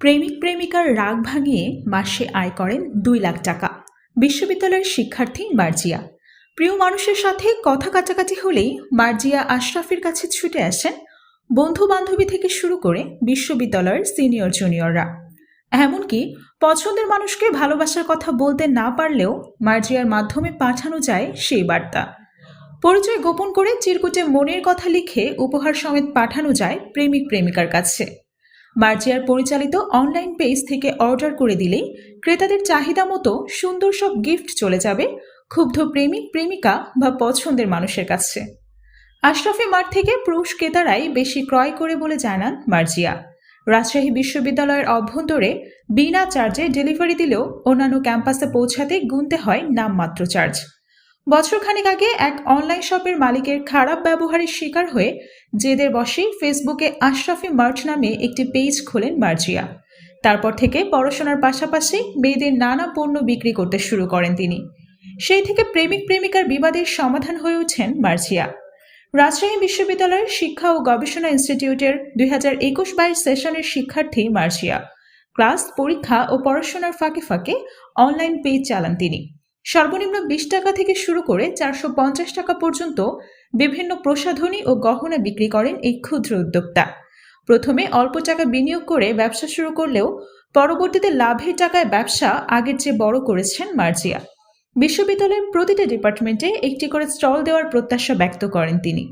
প্রেমিক প্রেমিকার রাগ ভাঙিয়ে মাসে আয় করেন 2 লাখ টাকা। বিশ্ববিদ্যালয়ের শিক্ষার্থী মার্জিয়া। প্রিয় মানুষের সাথে কথা কাটাকাটি হলেই মার্জিয়া আশরাফের কাছে ছুটে আসেন বন্ধু বান্ধবী থেকে শুরু করে বিশ্ববিদ্যালয়ের সিনিয়র জুনিয়ররা। এমনকি পছন্দের মানুষকে ভালোবাসার কথা বলতে না পারলেও মার্জিয়ার মাধ্যমে পাঠানো যায় সেই বার্তা। পরিচয় গোপন করে চিরকুটে মনের কথা লিখে উপহার সমেত পাঠানো যায় প্রেমিক প্রেমিকার কাছে। মার্জিয়ার পরিচালিত অনলাইন পেজ থেকে অর্ডার করে দিলেই ক্রেতাদের চাহিদা মতো সুন্দর সব গিফট চলে যাবে ক্ষুব্ধ প্রেমিক প্রেমিকা বা পছন্দের মানুষের কাছে। আশরাফি মার্ট থেকে পুরুষ ক্রেতারাই বেশি ক্রয় করে বলে জানান মার্জিয়া। রাজশাহী বিশ্ববিদ্যালয়ের অভ্যন্তরে বিনা চার্জে ডেলিভারি দিলেও অন্যান্য ক্যাম্পাসে পৌঁছাতে গুনতে হয় নামমাত্র চার্জ। বছরখানেক আগে এক অনলাইন শপের মালিকের খারাপ ব্যবহারের শিকার হয়ে জেদের বশেই ফেসবুকে আশরাফি মার্ট নামে একটি পেজ খোলেন মার্জিয়া। তারপর থেকে পড়াশোনার পাশাপাশি মেয়েদের নানা পণ্য বিক্রি করতে শুরু করেন তিনি। সেই থেকে প্রেমিক প্রেমিকার বিবাদের সমাধান হয়ে ওঠেন মার্জিয়া। রাজশাহী বিশ্ববিদ্যালয়ের শিক্ষা ও গবেষণা ইনস্টিটিউটের 2021-22 সেশনের শিক্ষার্থী মার্জিয়া। ক্লাস, পরীক্ষা ও পড়াশোনার ফাঁকে ফাঁকে অনলাইন পেজ চালান তিনি। সর্বনিম্ন 20 টাকা থেকে শুরু করে 450 টাকা পর্যন্ত বিভিন্ন প্রসাধনী ও গহনা বিক্রি করেন এই ক্ষুদ্র উদ্যোক্তা। প্রথমে অল্প টাকা বিনিয়োগ করে ব্যবসা শুরু করলেও পরবর্তীতে লাভের টাকায় ব্যবসা আগের চেয়ে বড় করেছেন মার্জিয়া। বিশ্ববিদ্যালয়ের প্রতিটি ডিপার্টমেন্টে একটি করে স্টল দেওয়ার প্রত্যাশা ব্যক্ত করেন তিনি।